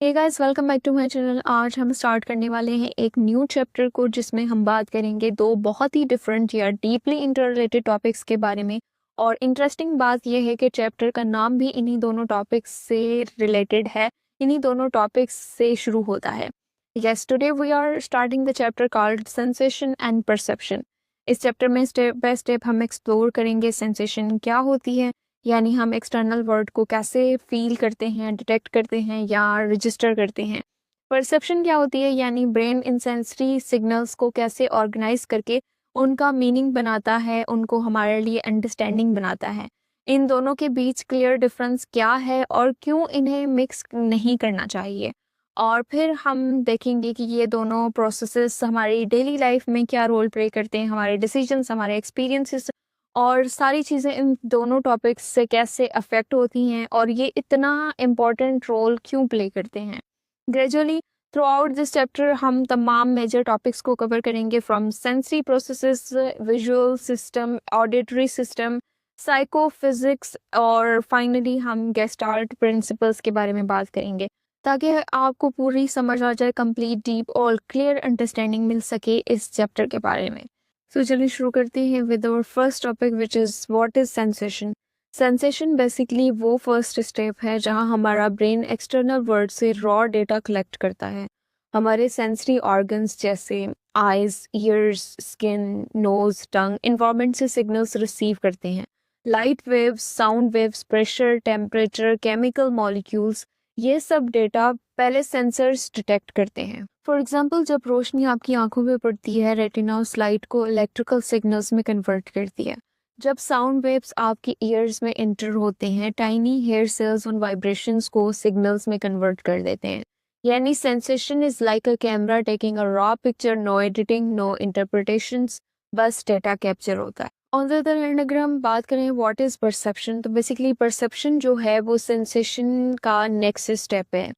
Hey guys, welcome back to my channel. आज हम start करने वाले हैं एक न्यू चैप्टर को, जिसमें हम बात करेंगे दो बहुत ही डिफरेंट या डीपली इंटररिलेटेड टॉपिक्स के बारे में। और इंटरेस्टिंग बात यह है कि चैप्टर का नाम भी इन्हीं दोनों टॉपिक्स से रिलेटेड है, इन्हीं दोनों टॉपिक्स से शुरू होता है। Yes, today we are starting the chapter called sensation and perception. इस चैप्टर में स्टेप बाय स्टेप हम एक्सप्लोर करेंगे सेंसेशन क्या होती है, यानी हम एक्सटर्नल वर्ल्ड को कैसे फील करते हैं, डिटेक्ट करते हैं या रजिस्टर करते हैं। परसेप्शन क्या होती है, यानी ब्रेन इन सेंसरी सिग्नल्स को कैसे ऑर्गेनाइज करके उनका मीनिंग बनाता है, उनको हमारे लिए अंडरस्टैंडिंग बनाता है। इन दोनों के बीच क्लियर डिफरेंस क्या है और क्यों इन्हें मिक्स नहीं करना चाहिए। और फिर हम देखेंगे कि ये दोनों प्रोसेसेस हमारी डेली लाइफ में क्या रोल प्ले करते हैं, हमारे डिसीजंस, हमारे एक्सपीरियंसेस और सारी चीज़ें इन दोनों टॉपिक्स से कैसे अफेक्ट होती हैं और ये इतना इम्पॉर्टेंट रोल क्यों प्ले करते हैं। Gradually through out this chapter हम तमाम मेजर टॉपिक्स को कवर करेंगे, from sensory processes, visual system, auditory system, psychophysics और फाइनली हम गेस्टाल्ट प्रिंसिपल्स के बारे में बात करेंगे, ताकि आपको पूरी समझ आ जाए, कंप्लीट डीप और क्लियर अंडरस्टैंडिंग मिल सके इस चैप्टर के बारे में। तो चलिए शुरू करते हैं with our first topic, which is what is sensation. Sensation basically वो फर्स्ट स्टेप है जहां हमारा ब्रेन एक्सटर्नल वर्ल्ड से रॉ डेटा कलेक्ट करता है। हमारे सेंसरी ऑर्गन्स जैसे eyes, ears, skin, nose, tongue environment से सिग्नल्स रिसीव करते हैं। Light waves, sound waves, pressure, temperature, chemical molecules, ये सब डेटा पहले सेंसर्स डिटेक्ट करते हैं। फॉर एग्जाम्पल, जब रोशनी आपकी आंखों में पड़ती है, रेटिना उस लाइट को इलेक्ट्रिकल सिग्नल्स में कन्वर्ट करती है। जब साउंड वेव्स आपके ईयर्स में एंटर होते हैं, टाइनी हेयर सेल्स उन वाइब्रेशंस को सिग्नल्स में कन्वर्ट कर देते हैं। यानी sensation is like a camera taking a raw picture, no editing, no interpretations, बस डेटा कैप्चर होता है। ऑन द अदर हैंड, अगर हम बात करें व्हाट इज परसेप्शन, तो बेसिकली परसेप्शन जो है वो सेंसेशन का नेक्स्ट स्टेप है,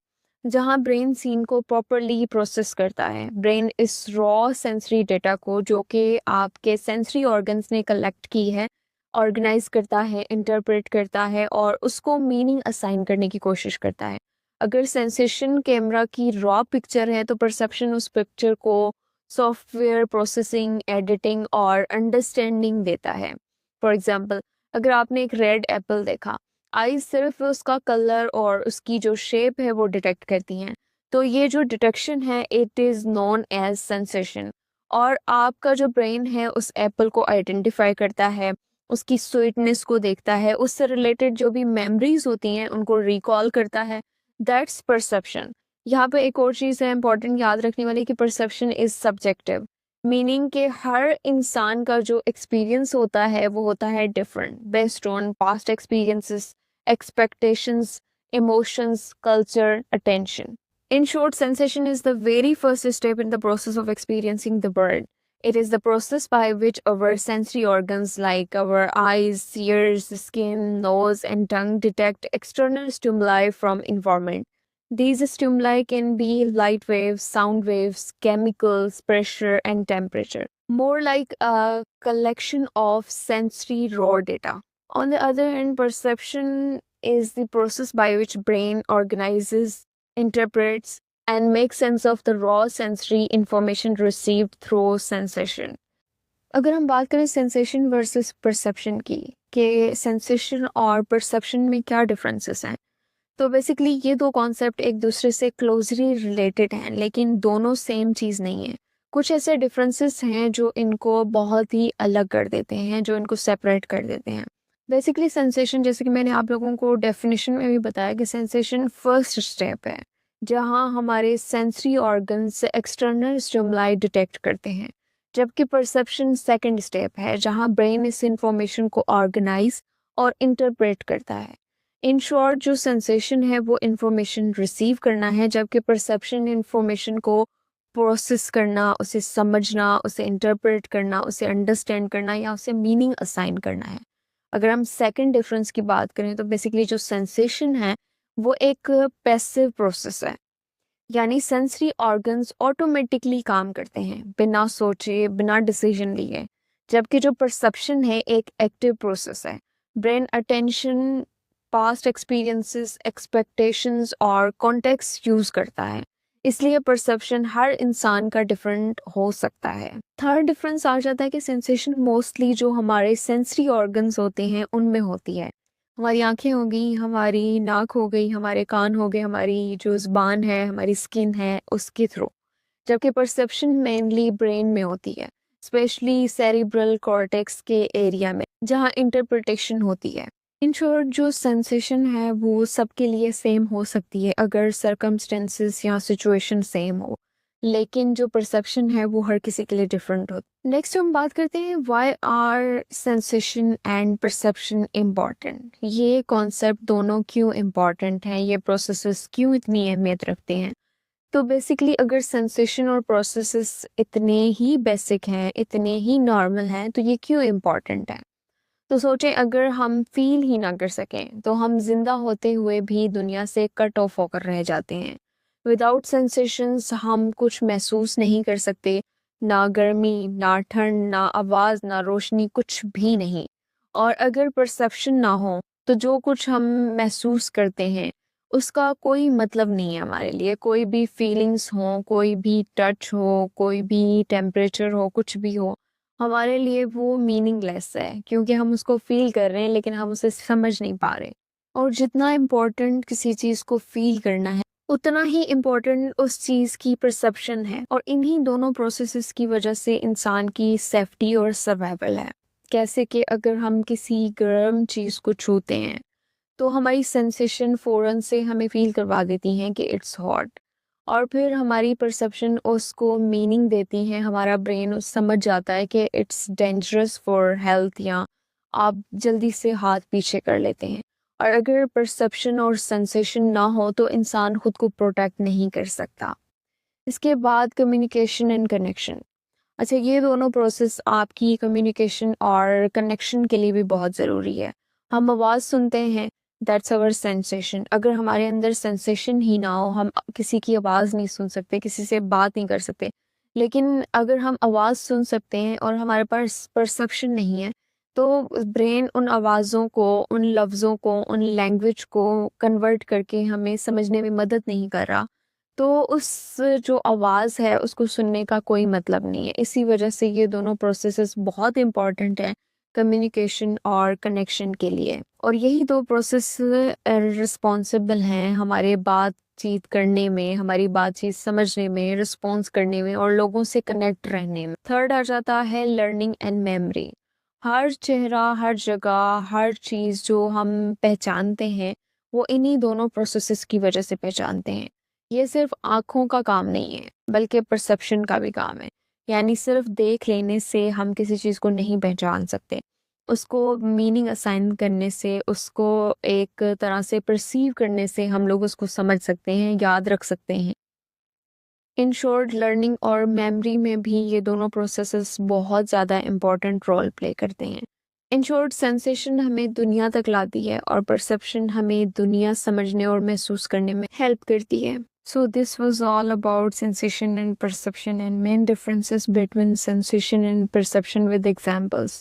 जहां ब्रेन सीन को प्रॉपरली प्रोसेस करता है। ब्रेन इस रॉ सेंसरी डेटा को, जो कि आपके सेंसरी ऑर्गन्स ने कलेक्ट की है, ऑर्गेनाइज करता है, इंटरप्रेट करता है और उसको मीनिंग असाइन करने की कोशिश करता है। अगर सेंसेशन कैमरा की रॉ पिक्चर है, तो परसेप्शन उस पिक्चर को सॉफ्टवेयर प्रोसेसिंग, एडिटिंग और अंडरस्टैंडिंग देता है। फॉर एग्जाम्पल, अगर आपने एक रेड एप्पल देखा, आईज सिर्फ उसका कलर और उसकी जो शेप है वो डिटेक्ट करती हैं। तो ये जो डिटेक्शन है, it is known as sensation. और आपका जो ब्रेन है उस एप्पल को आइडेंटिफाई करता है, उसकी स्वीटनेस को देखता है, उससे रिलेटेड जो भी मेमोरीज होती हैं उनको रिकॉल करता है। That's perception. यहाँ पे एक और चीज़ है इंपॉर्टेंट याद रखने वाली, कि परसेप्शन इज सब्जेक्टिव, मीनिंग के हर इंसान का जो एक्सपीरियंस होता है वो होता है different, based on past experiences, expectations, emotions, culture, attention. In short, sensation is the very first step in the process of experiencing the world. It is the process by which our sensory organs like our eyes, ears, skin, nose, and tongue detect external stimuli from environment. These stimuli can be light waves, sound waves, chemicals, pressure, and temperature. More like a collection of sensory raw data. On the other hand, perception is the process by which brain organizes, interprets, and makes sense of the raw sensory information received through sensation. अगर हम बात करें sensation versus perception की, कि sensation और perception में क्या differences हैं, तो बेसिकली ये दो कॉन्सेप्ट एक दूसरे से क्लोजली रिलेटेड हैं, लेकिन दोनों सेम चीज़ नहीं है। कुछ ऐसे डिफरेंसेस हैं जो इनको बहुत ही अलग कर देते हैं, जो इनको सेपरेट कर देते हैं। बेसिकली सेंसेशन, जैसे कि मैंने आप लोगों को डेफिनेशन में भी बताया, कि सेंसेशन फर्स्ट स्टेप है जहां हमारे sensory organs external stimuli detect करते हैं, जबकि परसेप्शन सेकंड स्टेप है जहां ब्रेन इस इंफॉर्मेशन को ऑर्गेनाइज और इंटरप्रेट करता है। इन शॉर्ट, जो सेंसेशन है वो इंफॉर्मेशन रिसीव करना है, जबकि परसेप्शन इंफॉर्मेशन को प्रोसेस करना, उसे समझना, उसे इंटरप्रेट करना, उसे अंडरस्टैंड करना या उसे मीनिंग असाइन करना है। अगर हम सेकंड डिफरेंस की बात करें, तो बेसिकली जो सेंसेशन है वो एक पैसिव प्रोसेस है, यानी सेंसरी ऑर्गन्स ऑटोमेटिकली काम करते हैं बिना सोचे, बिना डिसीजन लिए, जबकि जो परसेप्शन है एक एक्टिव प्रोसेस है। Brain attention past experiences, expectations और कॉन्टेक्स्ट यूज़ करता है, इसलिए परसेप्शन हर इंसान का डिफरेंट हो सकता है। थर्ड डिफरेंस आ जाता है कि सेंसेशन मोस्टली जो हमारे सेंसरी ऑर्गन्स होते हैं उनमें होती है। हमारी आंखें हो गई, हमारी नाक हो गई, हमारे कान हो गए, हमारी जो ज़ुबान है, हमारी स्किन है, उसके थ्रू। जबकि परसेप्शन मेनली ब्रेन में होती है, स्पेशली सेरिब्रल कॉर्टेक्स के एरिया में, जहाँ इंटरप्रिटेशन होती है। इन शॉर्ट, जो सेंसेशन है वो सबके लिए सेम हो सकती है अगर सर्कमस्टेंसेस या सिचुएशन सेम हो, लेकिन जो परसेप्शन है वो हर किसी के लिए डिफरेंट होता है। नेक्स्ट हम बात करते हैं why are sensation and perception important. ये कॉन्सेप्ट दोनों क्यों इम्पॉर्टेंट हैं, ये प्रोसेसेस क्यों इतनी अहमियत रखते हैं। तो बेसिकली अगर सेंसेशन और प्रोसेसेस इतने ही बेसिक हैं, इतने ही नॉर्मल हैं, तो ये क्यों इम्पॉर्टेंट है। तो सोचें, अगर हम फील ही ना कर सकें तो हम जिंदा होते हुए भी दुनिया से कट ऑफ होकर रह जाते हैं। विदाउट सेंसेशंस हम कुछ महसूस नहीं कर सकते, ना गर्मी, ना ठंड, ना आवाज़, ना रोशनी, कुछ भी नहीं। और अगर परसेप्शन ना हो तो जो कुछ हम महसूस करते हैं उसका कोई मतलब नहीं है हमारे लिए। कोई भी फीलिंग्स हो, कोई भी टच हो, कोई भी टेम्परेचर हो, कुछ भी हो, हमारे लिए वो मीनिंगलेस है, क्योंकि हम उसको फील कर रहे हैं लेकिन हम उसे समझ नहीं पा रहे। और जितना इम्पोर्टेंट किसी चीज़ को फील करना है, उतना ही इम्पोर्टेंट उस चीज़ की परसेप्शन है। और इन्हीं दोनों प्रोसेसेस की वजह से इंसान की सेफ्टी और सर्वाइवल है। कैसे कि अगर हम किसी गर्म चीज़ को छूते हैं तो हमारी सेंसेशन फ़ौरन से हमें फ़ील करवा देती हैं कि इट्स हॉट, और फिर हमारी परसेप्शन उसको मीनिंग देती है, हमारा ब्रेन उस समझ जाता है कि इट्स डेंजरस फॉर हेल्थ, या आप जल्दी से हाथ पीछे कर लेते हैं। और अगर परसेप्शन और सेंसेशन ना हो तो इंसान खुद को प्रोटेक्ट नहीं कर सकता। इसके बाद कम्युनिकेशन एंड कनेक्शन। अच्छा, ये दोनों प्रोसेस आपकी कम्युनिकेशन और कनेक्शन के लिए भी बहुत ज़रूरी है। हम आवाज़ सुनते हैं, दैट्स आवर सेंसेशन। अगर हमारे अंदर सेंसेशन ही ना हो, हम किसी की आवाज़ नहीं सुन सकते, किसी से बात नहीं कर सकते। लेकिन अगर हम आवाज़ सुन सकते हैं और हमारे पास परसेप्शन नहीं है, तो ब्रेन उन आवाज़ों को, उन लफ्ज़ों को, उन लैंग्वेज को कन्वर्ट करके हमें समझने में मदद नहीं कर रहा, तो उस जो आवाज़ है उसको सुनने का कोई मतलब नहीं है। इसी वजह से ये दोनों प्रोसेसेस बहुत इम्पॉर्टेंट हैं कम्युनिकेशन और कनेक्शन के लिए। और यही दो प्रोसेस रिस्पॉन्सिबल हैं हमारे बातचीत करने में, हमारी बातचीत समझने में, रिस्पॉन्स करने में और लोगों से कनेक्ट रहने में। थर्ड आ जाता है लर्निंग एंड मेमोरी। हर चेहरा, हर जगह, हर चीज़ जो हम पहचानते हैं वो इन्हीं दोनों प्रोसेसेस की वजह से पहचानते हैं। ये सिर्फ आँखों का काम नहीं है, बल्कि परसेप्शन का भी काम है। यानी सिर्फ देख लेने से हम किसी चीज़ को नहीं पहचान सकते। उसको मीनिंग असाइन करने से, उसको एक तरह से परसीव करने से हम लोग उसको समझ सकते हैं, याद रख सकते हैं। इन शॉर्ट, लर्निंग और मेमोरी में भी ये दोनों प्रोसेसेस बहुत ज़्यादा इम्पोर्टेंट रोल प्ले करते हैं। इन शॉर्ट, सेंसेशन हमें दुनिया तक लाती है और परसेप्शन हमें दुनिया समझने और महसूस करने में हेल्प करती है। So this was all about sensation and perception and main differences between sensation and perception with examples.